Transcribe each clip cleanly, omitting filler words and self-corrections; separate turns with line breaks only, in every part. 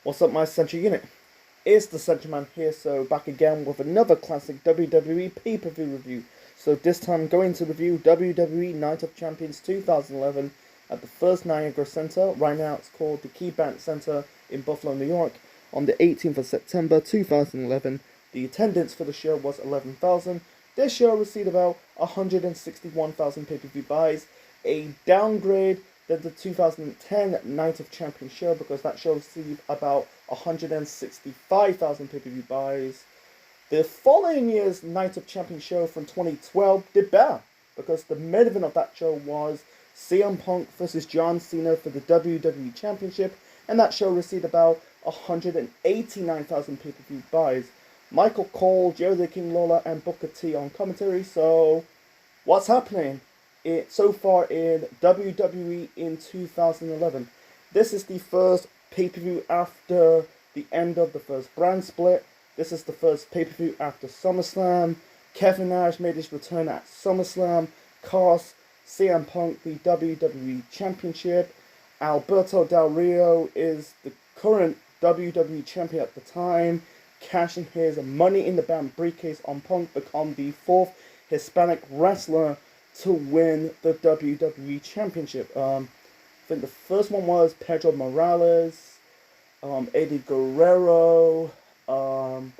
What's up, my Central Unit? It's the Central Man here, so back again with another classic WWE pay-per-view review. So this time going to review WWE Night of Champions 2011 at the First Niagara Center. Right now it's called the KeyBank Center in Buffalo, New York. On the 18th of September 2011, the attendance for the show was 11,000. This show received about 161,000 pay-per-view buys, a downgrade than the 2010 Night of Champions show because that show received about 165,000 pay-per-view buys. The following year's Night of Champions show from 2012 did better because the main event of that show was CM Punk versus John Cena for the WWE Championship, and that show received about 189,000 pay-per-view buys. Michael Cole, Jerry the King Lawler, and Booker T on commentary. So, what's happening so far in WWE in 2011? This is the first pay-per-view after the end of the first brand split. This is the first pay-per-view after SummerSlam. Kevin Nash made his return at SummerSlam. Cost CM Punk the WWE Championship. Alberto Del Rio is the current WWE Champion at the time, cashing his Money in the Bank briefcase on Punk, become the fourth Hispanic wrestler to win the WWE Championship. I think the first one was Pedro Morales, Eddie Guerrero, Rey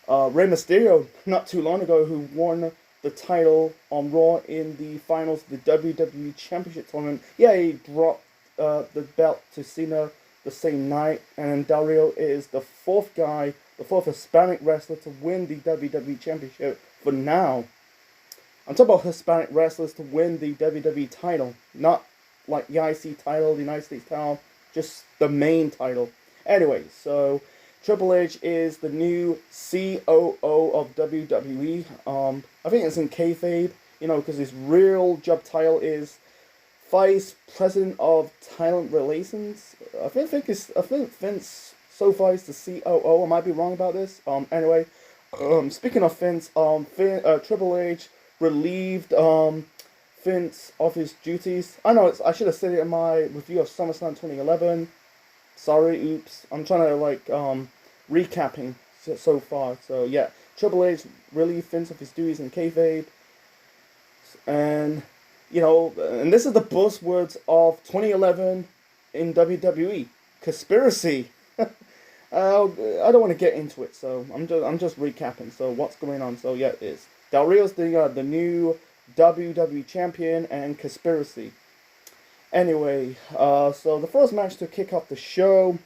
Mysterio not too long ago, who won the title on Raw in the finals of the WWE Championship tournament. Yeah, he dropped the belt to Cena the same night, and Del Rio is the fourth Hispanic wrestler to win the WWE Championship for now. I'm talking about Hispanic wrestlers to win the WWE title, not like the IC title, the United States title, just the main title. Anyway, so Triple H is the new COO of WWE. I think it's in kayfabe, because his real job title is Vice President of Talent Relations. I think Vince so far is the COO. I might be wrong about this. Anyway, speaking of Vince, Triple H relieved Vince of his duties. I know I should have said it in my review of SummerSlam 2011. Sorry, oops. I'm trying to recapping so far. So yeah, Triple H relieved Vince of his duties in kayfabe, and and this is the buzzwords of 2011 in WWE: conspiracy. I don't want to get into it, so I'm just recapping. So what's going on? So yeah, it's Del Rio's the new WWE champion, and conspiracy. Anyway, so the first match to kick off the show,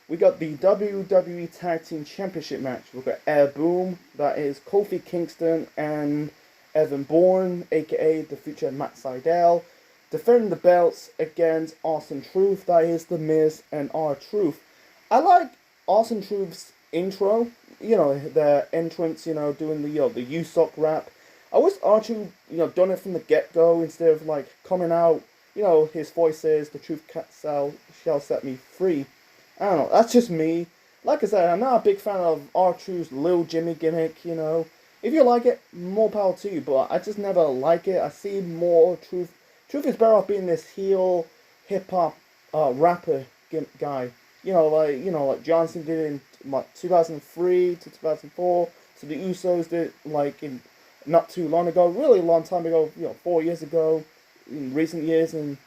we got the WWE Tag Team Championship match. We've got Air Boom, that is Kofi Kingston and Evan Bourne, aka the future Matt Sydal, defending the belts against Austin Truth, that is The Miz and R-Truth. I like Austin Truth's intro, their entrance, doing the USOC rap. I wish R-Truth, done it from the get-go instead of coming out, his voice says, "The truth shall set me free." I don't know, that's just me. Like I said, I'm not a big fan of R-Truth's Lil Jimmy gimmick, If you like it, more power to you, but I just never like it. I see more Truth. Truth is better off being this heel, hip-hop, rapper guy. Like Johnson did in 2003 to 2004. So the Usos did in not too long ago, really long time ago, 4 years ago, in recent years, in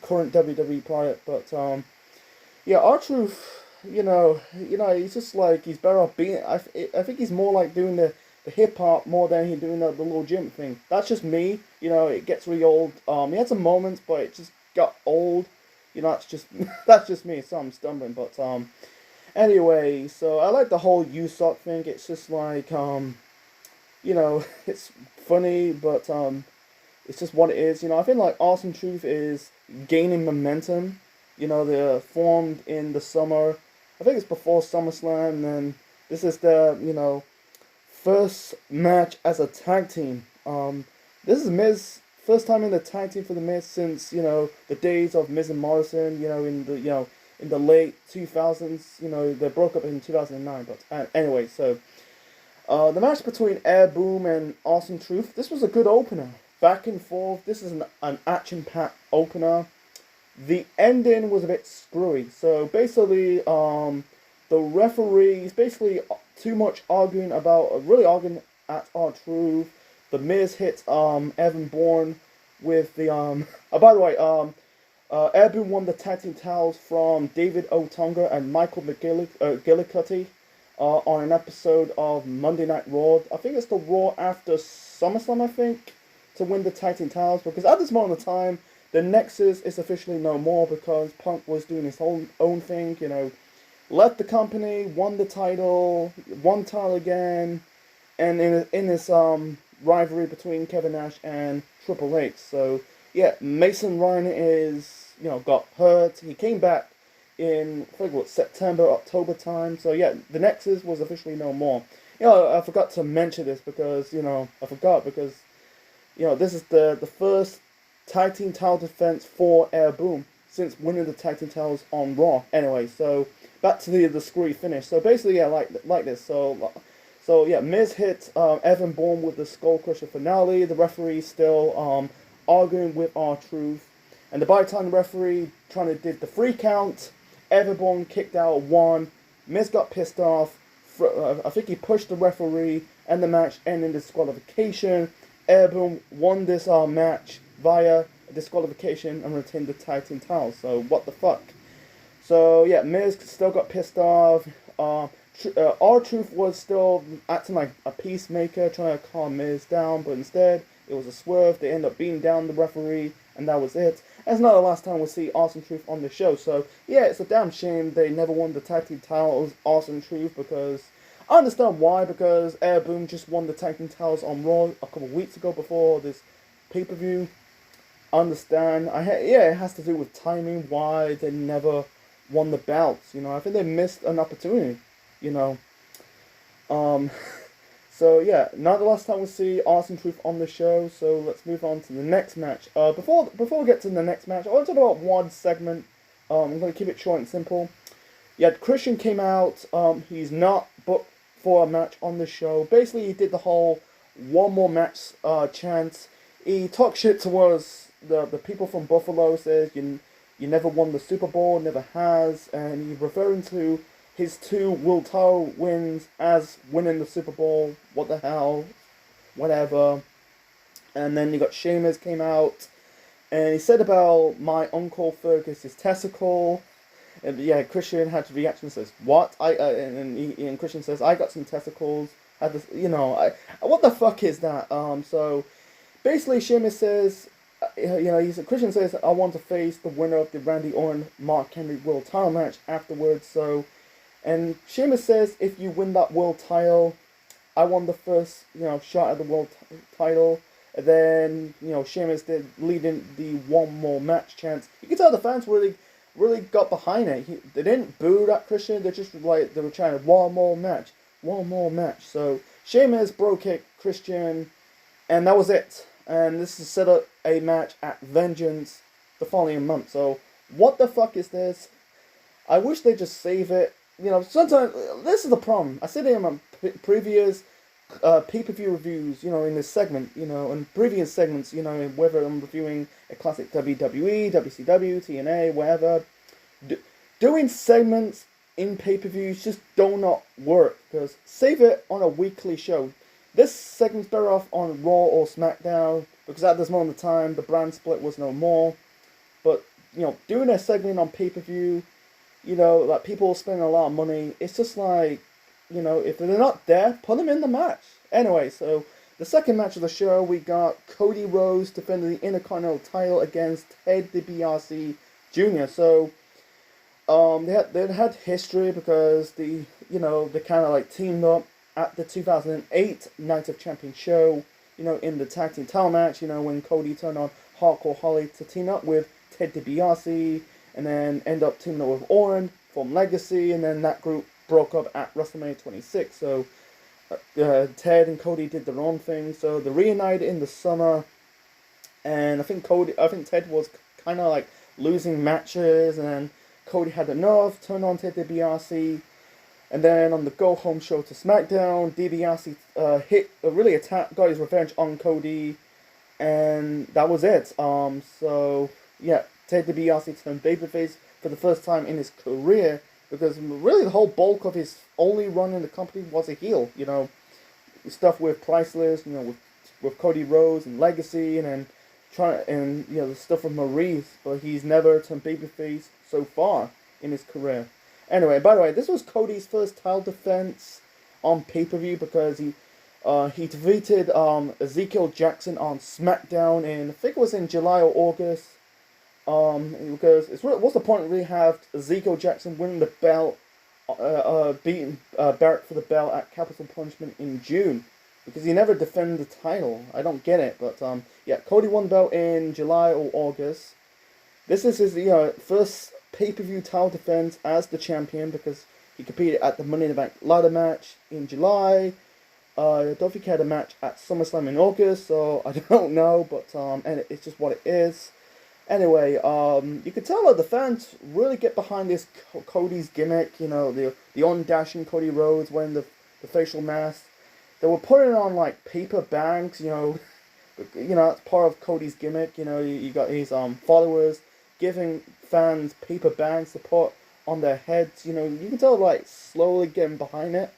current WWE product. But R-Truth, he's just he's better off being. I think he's more like doing the hip hop more than he doing the little gym thing. That's just me. It gets really old. He had some moments, but it just got old. That's just that's just me. So I'm stumbling, but anyway. So I like the whole USOC thing. It's just it's funny, but it's just what it is. I feel like Awesome Truth is gaining momentum. They're formed in the summer. I think it's before SummerSlam, and this is the first match as a tag team. This is Miz first time in the tag team for the Miz since the days of Miz and Morrison. In the late 2000s. They broke up in 2009. But anyway, so the match between Air Boom and Awesome Truth. This was a good opener, back and forth. This is an action-packed opener. the ending was a bit screwy. So basically, the referees basically too much arguing about, really arguing at R-Truth. The Miz hit Evan Bourne with the Oh, by the way, Air Boom won the tag team titles from David Otunga and Michael McGillicuddy on an episode of Monday Night Raw. I think it's the Raw after SummerSlam, I think, to win the tag team titles. Because at this moment in time, the Nexus is officially no more because Punk was doing his own thing, you know, left the company, won the title again, and in this rivalry between Kevin Nash and Triple H. So yeah, Mason Ryan is, you know, got hurt. He came back in, I think, September, October time. So yeah, the Nexus was officially no more. You know, I forgot to mention this because, you know, this is the first tag team title defense for Air Boom since winning the tag team titles on Raw. Anyway, so back to the screwy finish. So basically, yeah, like this. So yeah, Miz hit Evan Bourne with the Skull Crusher finale. The referee still arguing with R-Truth, and by the time the referee did the 3 count, Evan Bourne kicked out 1. Miz got pissed off. I think he pushed the referee, and the match ended in disqualification. Air Boom won this match via disqualification and retained the tag team titles. So what the fuck? So yeah, Miz still got pissed off. R-Truth was still acting like a peacemaker, trying to calm Miz down, but instead it was a swerve. They end up beating down the referee, and that was it. And it's not the last time we'll see Awesome Truth on the show. So yeah, it's a damn shame they never won the tag team titles, Awesome Truth, because I understand why. Because Air Boom just won the tag team titles on Raw a couple of weeks ago before this pay-per-view. I understand. Yeah, it has to do with timing, why they never won the belts. You know, I think they missed an opportunity. You know, so yeah, not the last time we see Awesome Truth on the show. So let's move on to the next match. Before we get to the next match, I want to talk about one segment. I'm going to keep it short and simple. Yeah, Christian came out. He's not booked for a match on the show. Basically, he did the whole one more match chant. He talked shit towards the people from Buffalo. Says you never won the Super Bowl, never has, and he's referring to his 2 world title wins as winning the Super Bowl. What the hell? Whatever. And then you got Sheamus came out, and he said about my Uncle Fergus's testicle. And yeah, Christian had to react and says, "What?" And Christian says, "I got some testicles." Had this, you know, what the fuck is that? So basically, Sheamus says, Christian says, "I want to face the winner of the Randy Orton Mark Henry world title match afterwards." So. And Sheamus says, if you win that world title, I won the first, shot at the world title. And then, Sheamus did leading the one more match chance. You can tell the fans really got behind it. They didn't boo that Christian. They just they were trying to one more match. So Sheamus broke kicked Christian, and that was it. And this is set up a match at Vengeance the following month. So what the fuck is this? I wish they just save it. Sometimes, this is the problem. I said in my previous pay-per-view reviews, in this segment, in previous segments, whether I'm reviewing a classic WWE, WCW, TNA, whatever, doing segments in pay-per-views just do not work, because save it on a weekly show. This segment's better off on Raw or SmackDown, because at this moment in time, the brand split was no more. But, doing a segment on pay-per-view, like people spending a lot of money. It's just like, if they're not there, put them in the match. Anyway, so the second match of the show, we got Cody Rhodes defending the Intercontinental title against Ted DiBiase Jr. So, they had history because they kind of like teamed up at the 2008 Night of Champions show. In the tag team title match. When Cody turned on Hardcore Holly to team up with Ted DiBiase. And then end up teaming up with Orton, form Legacy, and then that group broke up at WrestleMania 26. So Ted and Cody did their own thing. So they reunited in the summer, and I think Ted was kind of like losing matches, and then Cody had enough, turned on Ted DiBiase, and then on the go home show to SmackDown, DiBiase got his revenge on Cody, and that was it. So yeah. Ted DiBiase turned babyface for the first time in his career, because really the whole bulk of his only run in the company was a heel. Stuff with Priceless, with Cody Rhodes and Legacy, and then the stuff with Maurice, but he's never turned babyface so far in his career. Anyway, by the way, this was Cody's first title defense on pay-per-view, because he defeated Ezekiel Jackson on SmackDown in, I think it was in July or August. Because what's the point of really have Ezekiel Jackson winning the belt, beating Barrett for the belt at Capital Punishment in June, because he never defended the title. I don't get it, but Cody won the belt in July or August. This is his first pay-per-view title defense as the champion, because he competed at the Money in the Bank ladder match in July. I don't think he had a match at SummerSlam in August, so I don't know, but and it's just what it is. Anyway, you could tell that the fans really get behind this Cody's gimmick, the on-dashing Cody Rhodes wearing the facial mask. They were putting on like paper bags, that's part of Cody's gimmick. You got his followers giving fans paper bags to put on their heads. You can tell like slowly getting behind it.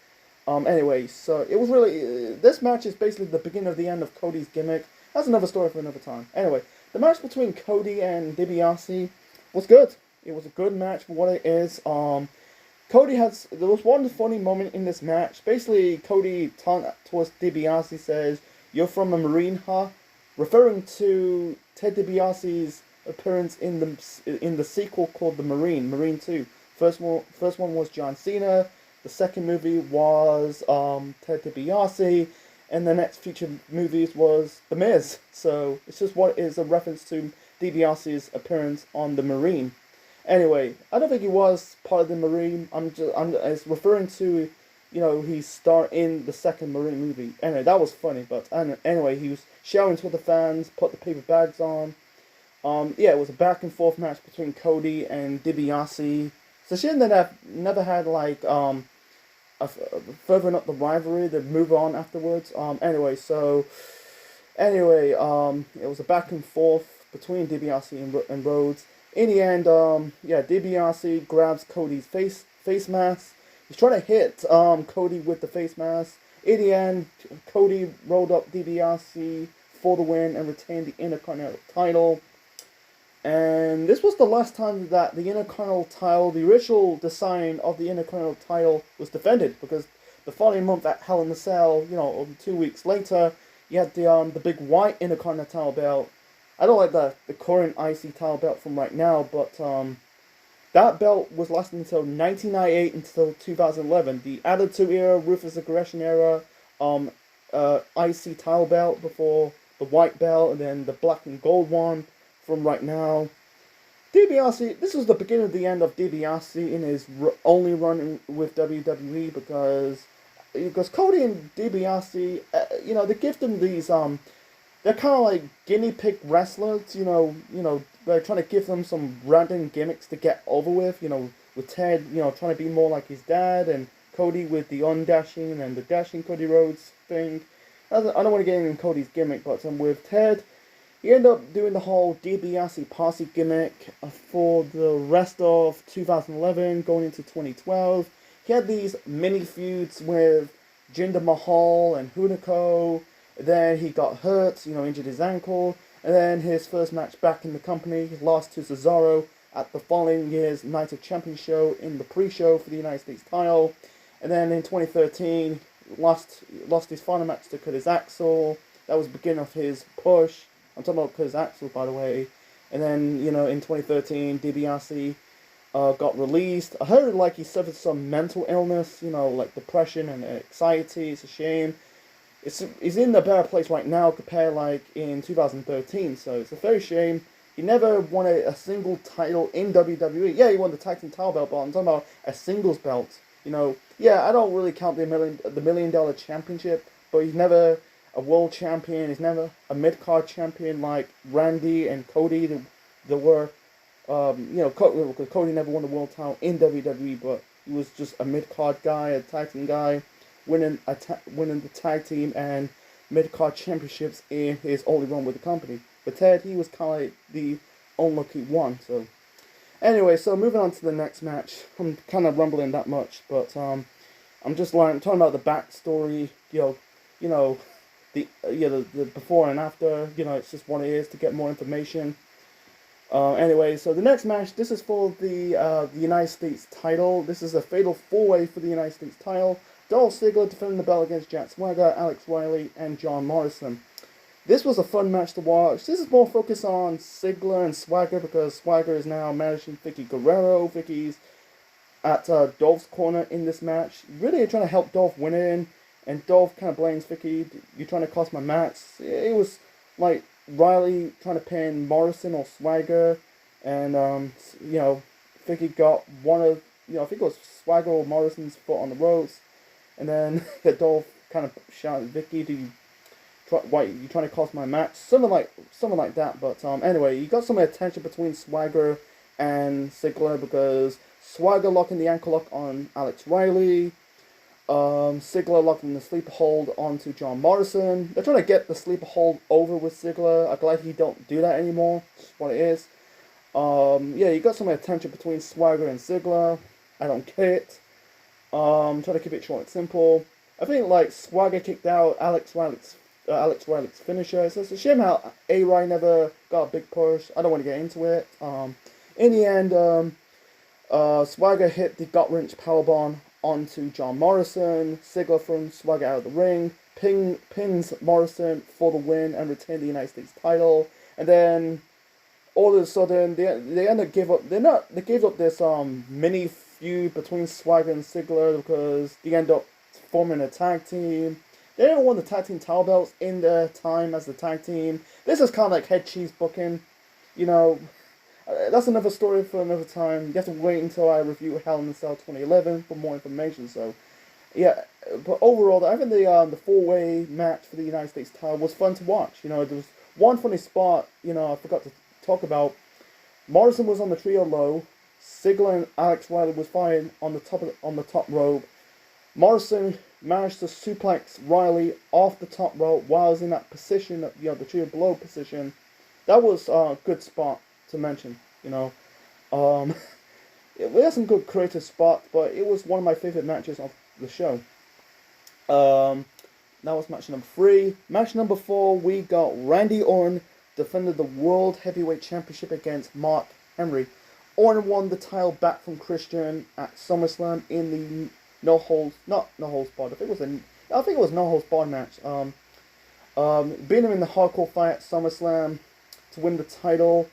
Anyway, so it was really, this match is basically the beginning of the end of Cody's gimmick. That's another story for another time. Anyway, the match between Cody and DiBiase was good. It was a good match for what it is. There was one funny moment in this match. Basically, Cody turned towards DiBiase, says, "You're from a Marine, huh?" Referring to Ted DiBiase's appearance in the sequel called The Marine 2. First one was John Cena. The second movie was Ted DiBiase. And the next feature movies was The Miz. So it's just what is a reference to DiBiase's appearance on The Marine. Anyway, I don't think he was part of The Marine. It's referring to, his star in the second Marine movie. Anyway, that was funny. But anyway, he was shouting to the fans, put the paper bags on. It was a back and forth match between Cody and DiBiase. So she never had like furthering up the rivalry, they move on afterwards. It was a back and forth between DiBiase and Rhodes. In the end, DiBiase grabs Cody's face mask. He's trying to hit Cody with the face mask. In the end, Cody rolled up DiBiase for the win and retained the Intercontinental title. And this was the last time that the Intercontinental title, the original design of the Intercontinental title, was defended, because the following month at Hell in a Cell, 2 weeks later, you had the big white Intercontinental belt. I don't like the current IC title belt from right now, but that belt was lasting until 1998 until 2011. The Attitude Era, Ruthless Aggression Era, IC title belt before the white belt, and then the black and gold one from right now. DiBiase, this was the beginning of the end of DiBiase in his only run with WWE, because Cody and DiBiase, they give them these, they're kind of like guinea pig wrestlers, they're trying to give them some random gimmicks to get over with, with Ted, trying to be more like his dad, and Cody with the on-dashing and the dashing Cody Rhodes thing. I don't want to get into Cody's gimmick, but with Ted, he ended up doing the whole DiBiase posse gimmick for the rest of 2011, going into 2012. He had these mini feuds with Jinder Mahal and Hunico. Then he got hurt, injured his ankle. And then his first match back in the company, he lost to Cesaro at the following year's Night of Champions show in the pre-show for the United States title. And then in 2013, lost his final match to Curtis Axel. That was the beginning of his push. I'm talking about Curtis Axel, by the way. And then, in 2013, DiBiase got released. I heard like he suffered some mental illness, like depression and anxiety. It's a shame. He's in a better place right now compared like in 2013. So it's a very shame. He never won a single title in WWE. Yeah, he won the tag team title belt, but I'm talking about a singles belt. I don't really count the $1 million championship, but he's never a world champion. He's never a mid-card champion like Randy and Cody. There were, Cody never won the world title in WWE, but he was just a mid-card guy, a tag team guy, winning the tag team and mid-card championships in his only run with the company. But Ted, he was kind of like unlucky one. So anyway, so moving on to the next match. I'm kind of rumbling that much, but I'm just talking about the backstory. You know, the before and after. It's just what it is to get more information. Anyway, so the next match, this is for the United States title. This is a fatal four-way for the United States title. Dolph Ziggler defending the belt against Jack Swagger, Alex Riley, and John Morrison. This was a fun match to watch. This is more focused on Ziggler and Swagger because Swagger is now managing Vicky Guerrero. Vicky's at Dolph's corner in this match. Really trying to help Dolph win in, and Dolph kind of blames Vicky. You're trying to cost my match. It was like Riley trying to pin Morrison or Swagger, and Vicky got one of I think it was Swagger or Morrison's foot on the ropes, and then Dolph kind of shouted, "Vicky, you trying to cost my match?" Something like that. But anyway, you got some attention between Swagger and Ziggler because Swagger locking the ankle lock on Alex Riley. Ziggler locking the sleeper hold onto John Morrison. They're trying to get the sleeper hold over with Ziggler. I'm glad he don't do that anymore. That's what it is. You got some attention between Swagger and Ziggler. I don't get it. Trying to keep it short and simple. I think Swagger kicked out Alex Riley's finisher. So it's a shame how A-Rai never got a big push. I don't want to get into it. In the end, Swagger hit the gut wrench powerbomb onto John Morrison. Ziggler throws Swagger out of the ring, pins Morrison for the win and retain the United States title. And then all of a sudden they end up they gave up this mini feud between Swagger and Ziggler because they end up forming a tag team. They never won the tag team title belts in their time as the tag team. This is kind of like head cheese booking, That's another story for another time. You have to wait until I review Hell in a Cell 2011 for more information. So, yeah, but overall, I think the four-way match for the United States title was fun to watch. There was one funny spot, I forgot to talk about. Morrison was on the trio low. Ziggler and Alex Riley was fighting on the top rope. Morrison managed to suplex Riley off the top rope while he was in that position, the trio below position. That was a good spot to mention, it had some good creative spots, but it was one of my favorite matches of the show. That was match number 3. Match number 4, we got Randy Orton defended the World Heavyweight Championship against Mark Henry. Orton won the title back from Christian at SummerSlam in the no holds barred. I think it was no holds barred match. Beating him in the hardcore fight at SummerSlam to win the title.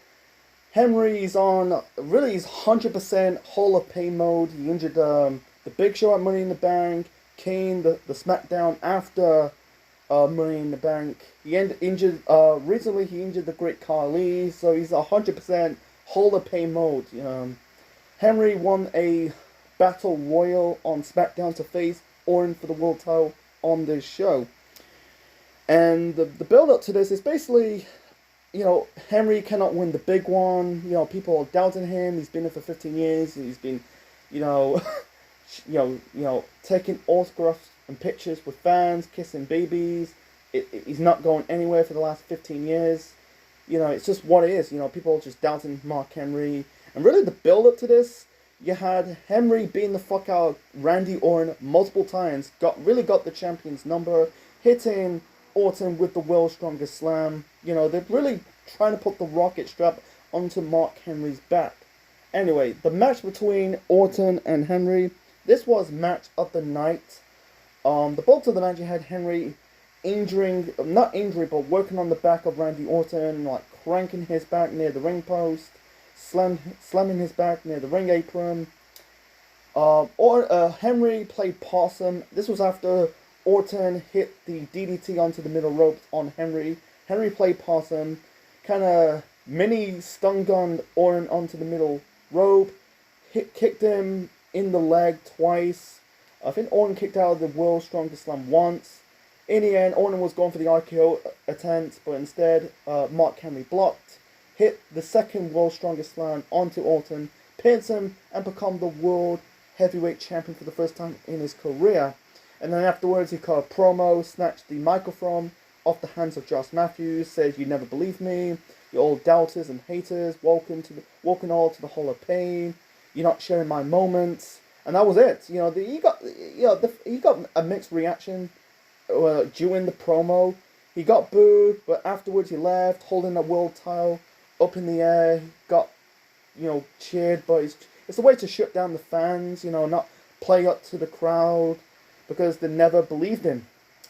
Henry's on his 100% Hall of Pain mode. He injured the Big Show at Money in the Bank. Kane, the SmackDown after Money in the Bank. Recently he injured the Great Khali, so he's 100% Hall of Pain mode. Henry won a Battle Royal on SmackDown to face Orton for the world title on this show. And the build up to this is basically, Henry cannot win the big one. People are doubting him. He's been there for 15 years. He's been, taking autographs and pictures with fans, kissing babies. He's not going anywhere for the last 15 years. It's just what it is. People are just doubting Mark Henry. And really the build up to this, you had Henry beating the fuck out of Randy Orton multiple times. Got the champion's number, hitting Orton with the world's strongest slam. They're really trying to put the rocket strap onto Mark Henry's back. Anyway, the match between Orton and Henry, this was match of the night. The bulk of the match, you had Henry working on the back of Randy Orton, cranking his back near the ring post, slamming his back near the ring apron. Henry played possum. This was after Orton hit the DDT onto the middle ropes on Henry. Henry played possum, kind of mini stun gunned Orton onto the middle rope, kicked him in the leg twice. I think Orton kicked out of the world's strongest slam once. In the end, Orton was going for the RKO attempt, but instead, Mark Henry blocked, hit the second world's strongest slam onto Orton, pins him, and become the world heavyweight champion for the first time in his career. And then afterwards, he cut a promo, snatched the microphone off the hands of Josh Matthews, said, "You never believe me." You all doubters and haters, welcome all to the Hall of Pain. You're not sharing my moments, and that was it. He got a mixed reaction during the promo. He got booed, but afterwards he left, holding the world title up in the air. He got cheered, but it's a way to shut down the fans. Not play up to the crowd because they never believed him.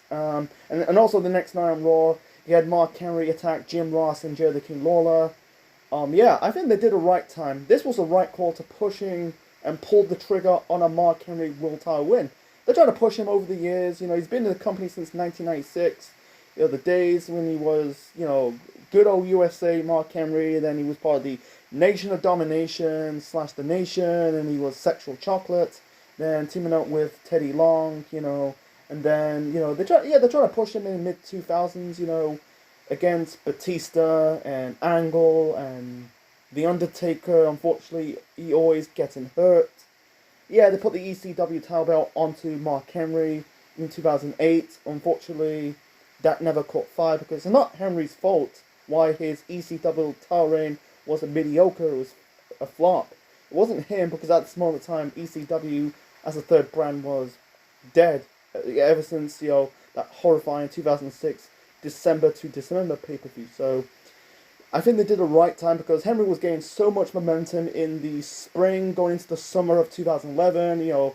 And also the next night on Raw, he had Mark Henry attack Jim Ross and Jerry the King Lawler. I think they did a right time. This was the right call to pushing and pull the trigger on a Mark Henry world title win. They're trying to push him over the years. He's been in the company since 1996. The days when he was, good old USA Mark Henry. Then he was part of the Nation of Domination / the Nation, and he was Sexual Chocolate. Then teaming up with Teddy Long, and then they're trying to push him in the mid 2000s, against Batista and Angle and The Undertaker. Unfortunately, he always getting hurt. They put the ECW title belt onto Mark Henry in 2008. Unfortunately, that never caught fire because it's not Henry's fault why his ECW title reign was a mediocre. It was a flop. It wasn't him because at this moment in time, ECW as a third brand was dead ever since that horrifying 2006 December to December pay-per-view. So I think they did the right time because Henry was getting so much momentum in the spring going into the summer of 2011,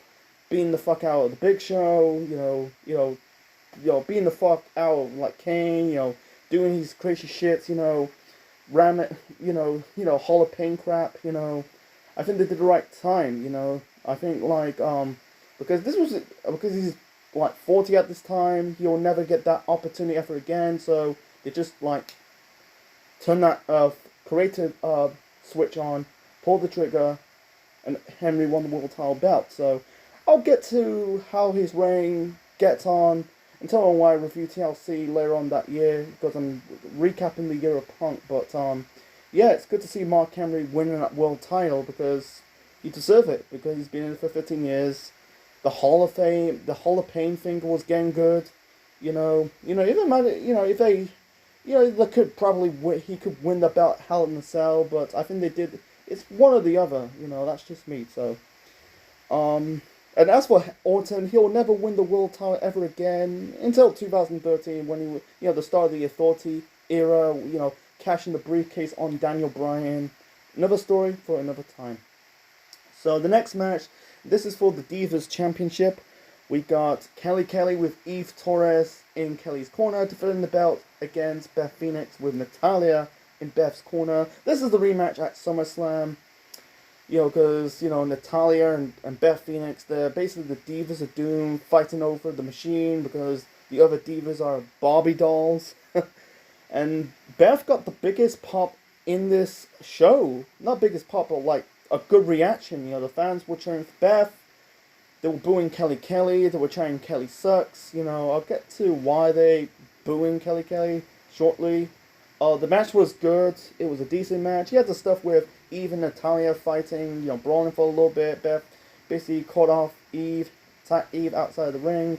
being the fuck out of the Big Show, being the fuck out of like Kane, doing these crazy shits, ram it, Hall of Pain crap, I think they did the right time, I think because he's like 40 at this time, he'll never get that opportunity ever again, so they just turn that creative switch on, pull the trigger, and Henry won the world title belt. So I'll get to how his reign gets on and tell you why I review TLC later on that year because I'm recapping the year of Punk. But it's good to see Mark Henry winning that world title because he deserves it because he's been in it for 15 years. The Hall of Fame, the Hall of Pain thing was getting good. Even matter, if they. They could probably he could win the belt Hell in a Cell, but I think they did. It's one or the other. That's just me. So, and as for Orton, he'll never win the world title ever again until 2013 when he, the start of the Authority era. Cashing the briefcase on Daniel Bryan. Another story for another time. So the next match, this is for the Divas Championship. We got Kelly with Eve Torres in Kelly's corner, defending the belt against Beth Phoenix with Natalya in Beth's corner. This is the rematch at SummerSlam. Because, Natalya and Beth Phoenix, they're basically the Divas of Doom fighting over the machine because the other Divas are Barbie dolls. And Beth got the biggest pop in this show. Not biggest pop, but a good reaction. The fans were cheering for Beth. They were booing Kelly. They were chanting Kelly sucks. I'll get to why they booing Kelly shortly. The match was good. It was a decent match. You had the stuff with Eve and Natalya fighting, brawling for a little bit. Beth basically caught off Eve, attacked Eve outside the ring.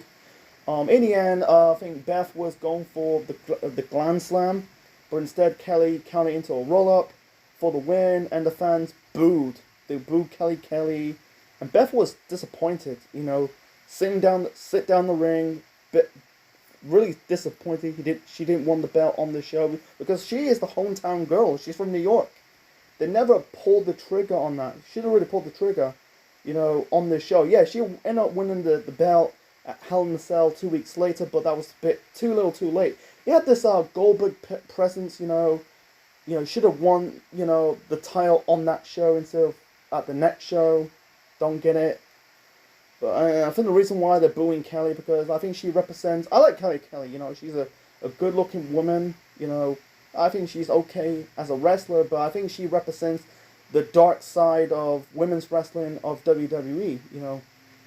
In the end, I think Beth was going for the Glam Slam, but instead Kelly counted into a roll-up for the win, and the fans booed. They booed Kelly. And Beth was disappointed, sit down the ring, but really disappointed she didn't win the belt on the show because she is the hometown girl. She's from New York. They never pulled the trigger on that. Should have really pulled the trigger, on the show. Yeah, she ended up winning the belt at Hell in a Cell 2 weeks later, but that was a bit too little too late. He had this Goldberg presence, should have won, the title on that show instead of at the next show. Don't get it. But I think the reason why they're booing Kelly because I think she represents. I like Kelly. She's a good-looking woman. I think she's okay as a wrestler, but I think she represents the dark side of women's wrestling of WWE.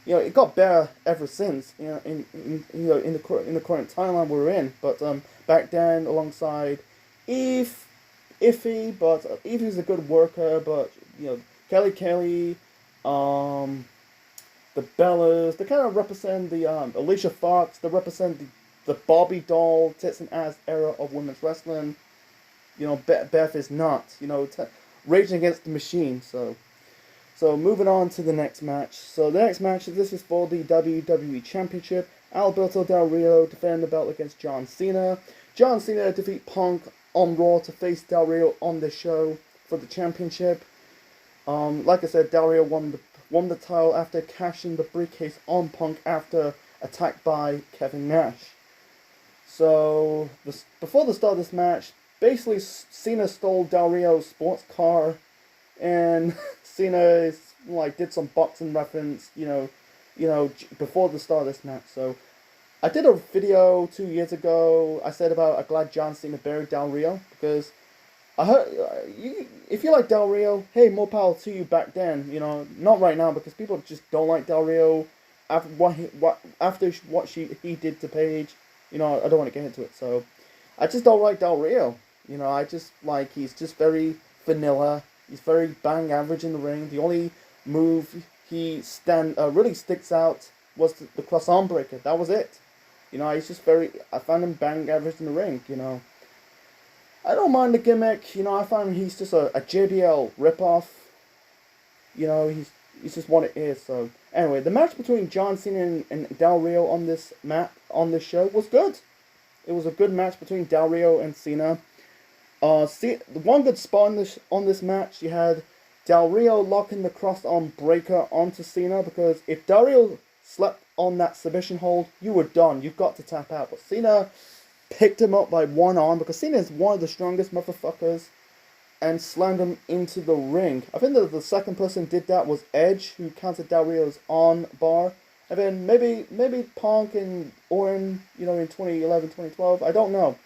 It got better ever since. In the current timeline we're in. But back then, alongside Eve, iffy, but Eve is a good worker. But Kelly. The Bellas, they kind of represent the Alicia Fox, they represent the Barbie doll, tits and ass era of women's wrestling. Beth is not. Raging Against the Machine. So moving on to the next match. So the next match, this is for the WWE Championship. Alberto Del Rio defending the belt against John Cena. John Cena defeat Punk on Raw to face Del Rio on the show for the championship. Like I said, Del Rio won the title after cashing the briefcase on Punk after attacked by Kevin Nash. So before the start of this match, basically Cena stole Del Rio's sports car, and Cena did some boxing reference, before the start of this match. So I did a video 2 years ago. I said about I'm glad John Cena buried Del Rio, because I heard if you like Del Rio, hey, more power to you back then. Not right now, because people just don't like Del Rio after what he did to Paige. I don't want to get into it. So I just don't like Del Rio. I just he's just very vanilla. He's very bang average in the ring. The only move he really sticks out was the cross arm breaker. That was it. He's just I found him bang average in the ring. I don't mind the gimmick. I find he's just a JBL ripoff. He's just what it is. So anyway, the match between John Cena and Del Rio on this show was good. It was a good match between Del Rio and Cena. One good spot on this match, you had Del Rio locking the cross-arm breaker onto Cena, because if Del Rio slept on that submission hold, you were done. You've got to tap out. But Cena picked him up by one arm, because Cena is one of the strongest motherfuckers, and slammed him into the ring. I think that the second person did that was Edge, who counted Del Rio's on bar. And then maybe Punk and Orton, in 2011, 2012. I don't know.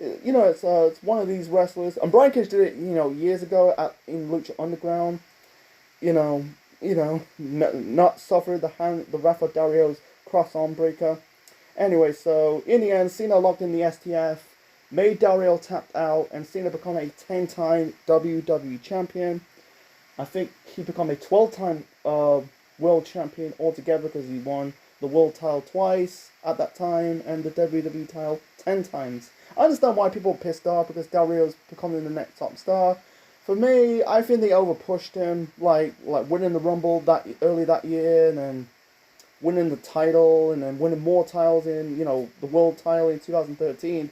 It's one of these wrestlers. And Brian Cage did it, years ago in Lucha Underground. Not suffered the wrath of Del Rio's cross arm breaker. Anyway, so in the end, Cena locked in the STF, made Del Rio tapped out, and Cena become a 10-time WWE champion. I think he become a 12-time world champion altogether, because he won the world title twice at that time and the WWE title 10 times. I understand why people are pissed off, because Del Rio's becoming the next top star. For me, I think they overpushed him, like winning the Rumble early that year, and then winning the title, and then winning more titles in, the world title in 2013.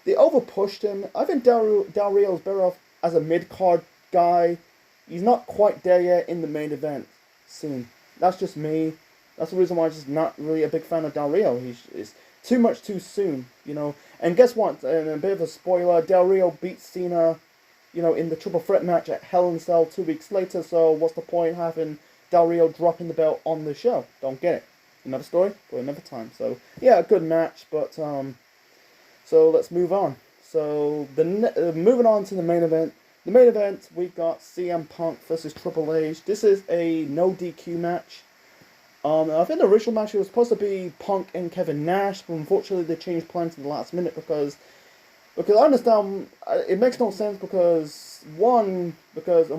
They overpushed him. I think Del Rio's better off as a mid-card guy. He's not quite there yet in the main event scene. That's just me. That's the reason why I'm just not really a big fan of Del Rio. He's too much too soon, And guess what? And a bit of a spoiler, Del Rio beat Cena, in the triple threat match at Hell in a Cell 2 weeks later. So what's the point having Del Rio dropping the belt on the show? Don't get it. Another story for another time. So yeah, a good match, but so let's move on. So moving on to the main event. The main event, we got CM Punk versus Triple H. This is a no DQ match. I think the original match was supposed to be Punk and Kevin Nash, but unfortunately they changed plans in the last minute because I understand it makes no sense because on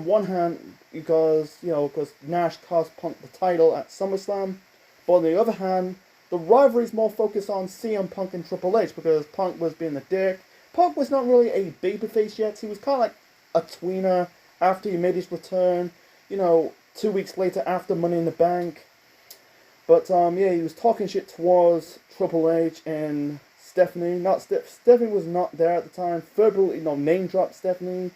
one hand because Nash cost Punk the title at SummerSlam, but on the other hand the rivalry is more focused on CM Punk and Triple H because Punk was being a dick. Punk was not really a babyface yet. He was kind of like a tweener after he made his return, 2 weeks later after Money in the Bank. But he was talking shit towards Triple H and Stephanie. Stephanie was not there at the time. Verbally, name dropped Stephanie.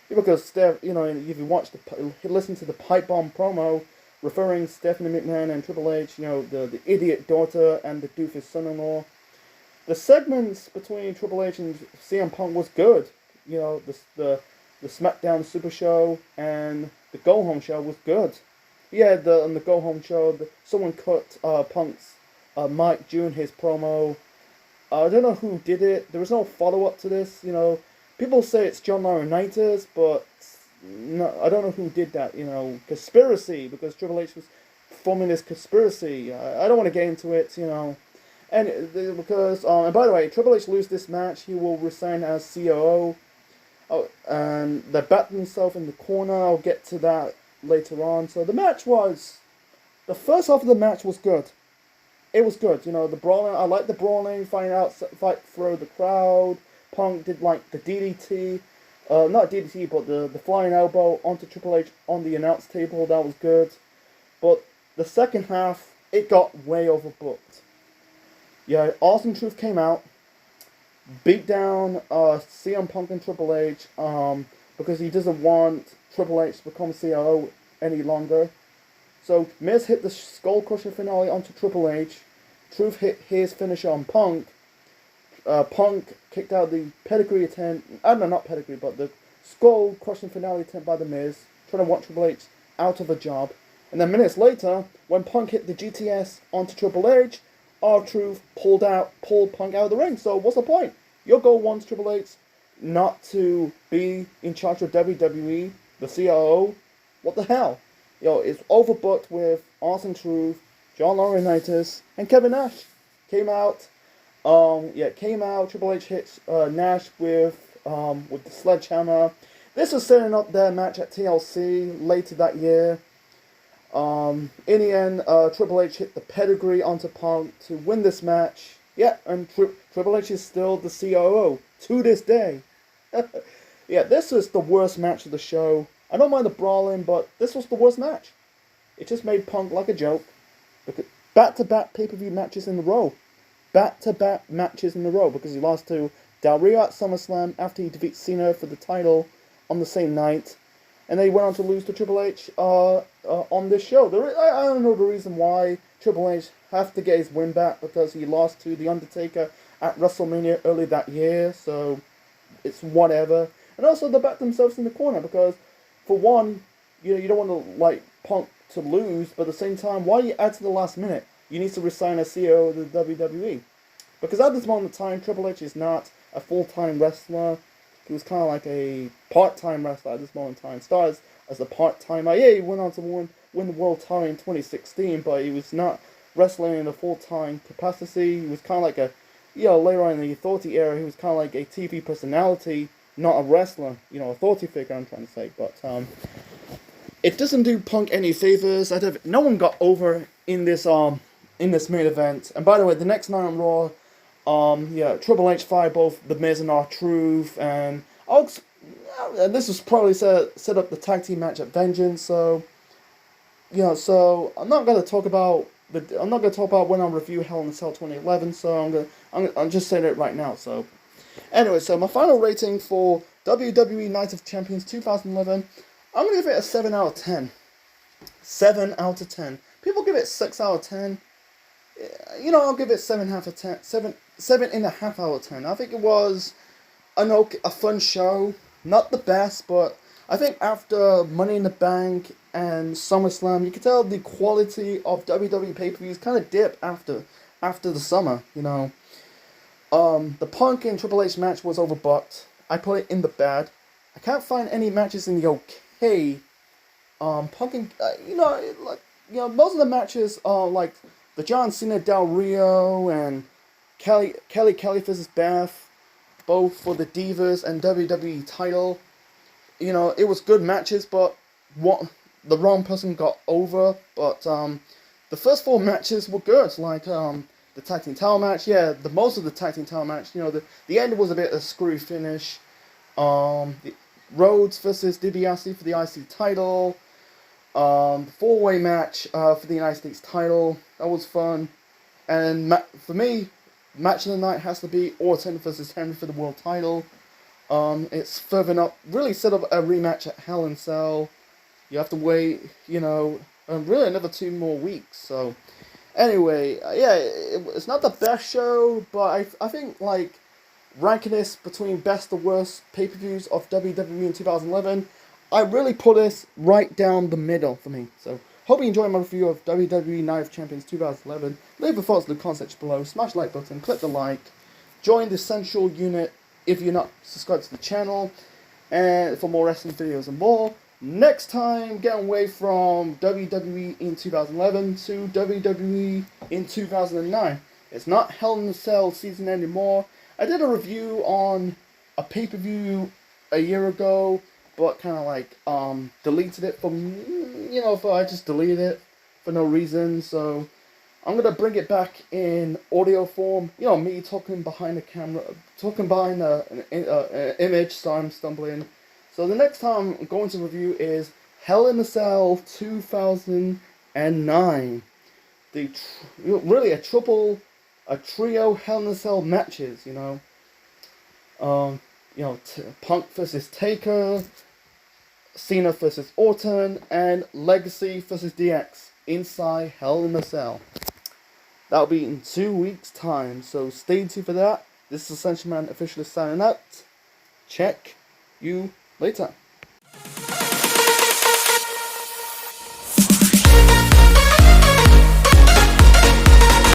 Because if you listen to the pipe bomb promo referring Stephanie McMahon and Triple H, the idiot daughter and the doofus son-in-law. The segments between Triple H and CM Punk was good. The SmackDown Super Show and the Go Home Show was good. Yeah, on the Go Home Show, someone cut Punk's mic during his promo. I don't know who did it. There was no follow-up to this, People say it's John Laurinaitis, but no, I don't know who did that, Conspiracy, because Triple H was forming this conspiracy. I don't want to get into it, And because, and by the way, Triple H lose this match, he will resign as COO. Oh, and they backed himself in the corner. I'll get to that later on. So the first half of the match was good. It was good, the brawling. I like the brawling, fight through the crowd, Punk did like the DDT, not DDT, but the flying elbow onto Triple H on the announce table. That was good. But the second half, it got way overbooked. Yeah, Awesome Truth came out, beat down CM Punk and Triple H because he doesn't want Triple H to become COO any longer. So Miz hit the Skull Crusher finale onto Triple H. Truth hit his finisher on Punk. Punk kicked out the pedigree attempt. Not pedigree, but the Skull Crushing finale attempt by the Miz, trying to want Triple H out of a job. And then minutes later, when Punk hit the GTS onto Triple H, R-Truth pulled Punk out of the ring. So what's the point? Your goal wants Triple H not to be in charge of WWE, the COO. What the hell? It's overbooked with Awesome Truth, John Laurinaitis, and Kevin Nash. Came out. Triple H hits Nash with the sledgehammer. This was setting up their match at TLC later that year. In the end, Triple H hit the pedigree onto Punk to win this match. Yeah, and Triple H is still the COO to this day. Yeah, this was the worst match of the show. I don't mind the brawling, but this was the worst match. It just made Punk like a joke. Back-to-back pay-per-view matches in a row. Back-to-back matches in a row because he lost to Del Rio at SummerSlam after he defeats Cena for the title on the same night. And then he went on to lose to Triple H on this show. I don't know the reason why Triple H have to get his win back because he lost to The Undertaker at WrestleMania early that year. So it's whatever. And also they backed themselves in the corner because for one, you don't want to like Punk to lose, but at the same time, why you add to the last minute? You need to resign a CEO of the WWE. Because at this moment in time, Triple H is not a full-time wrestler. He was kind of like a part-time wrestler at this moment in time. Started as a part-timer. Yeah, he went on to win the world title in 2016, but he was not wrestling in a full-time capacity. He was kind of like later on in the Authority era, he was kind of like a TV personality, not a wrestler. Authority figure, I'm trying to say. But it doesn't do Punk any favors. No one got over in this main event. And by the way, the next night on Raw, Triple H fired both The Miz and R-Truth, and this was probably set up the tag team match at Vengeance. So, so I'm not gonna talk about when I review Hell in a Cell 2011. So I'm just saying it right now. So, anyway, so my final rating for WWE Night of Champions 2011, I'm gonna give it a 7 out of 10. 7 out of 10. People give it 6 out of 10. I'll give it 7.5 out of 10. 7.5 out of 10. I think it was a fun show. Not the best, but I think after Money in the Bank and SummerSlam, you could tell the quality of WWE pay-per-views kind of dip after the summer. The Punk and Triple H match was overbooked. I put it in the bad. I can't find any matches in the okay. Punk and most of the matches are like the John Cena Del Rio and Kelly vs. Beth, both for the Divas and WWE title. It was good matches, but the wrong person got over. But the first 4 matches were good, like the tag team title match. Yeah, most of the tag team title match. The end was a bit of a screwy finish. The Rhodes versus DiBiase for the IC title. The 4-way match for the United States title. That was fun. And for me, match of the night has to be Orton versus Henry for the world title. It's further up, really set up a rematch at Hell in Cell. You have to wait, really another 2 more weeks. So, anyway, it's not the best show, but I think, ranking this between best and worst pay-per-views of WWE in 2011, I really put this right down the middle for me. So, hope you enjoyed my review of WWE Night of Champions 2011. Leave your thoughts in the comment section below. Smash the like button, click the like. Join the Central Unit if you're not subscribed to the channel. And for more wrestling videos and more. Next time, get away from WWE in 2011 to WWE in 2009. It's not Hell in a Cell season anymore. I did a review on a pay-per-view a year ago, but kind of deleted it from, I just deleted it for no reason. So I'm gonna bring it back in audio form. You know, me talking behind the camera, talking behind an image, so I'm stumbling. So the next time I'm going to review is Hell in a Cell 2009. Really a trio Hell in a Cell matches. Punk versus Taker, Cena versus Orton, and Legacy versus DX inside Hell in a Cell. That'll be in 2 weeks' time, so stay tuned for that. This is Essential Man officially signing out. Check you later.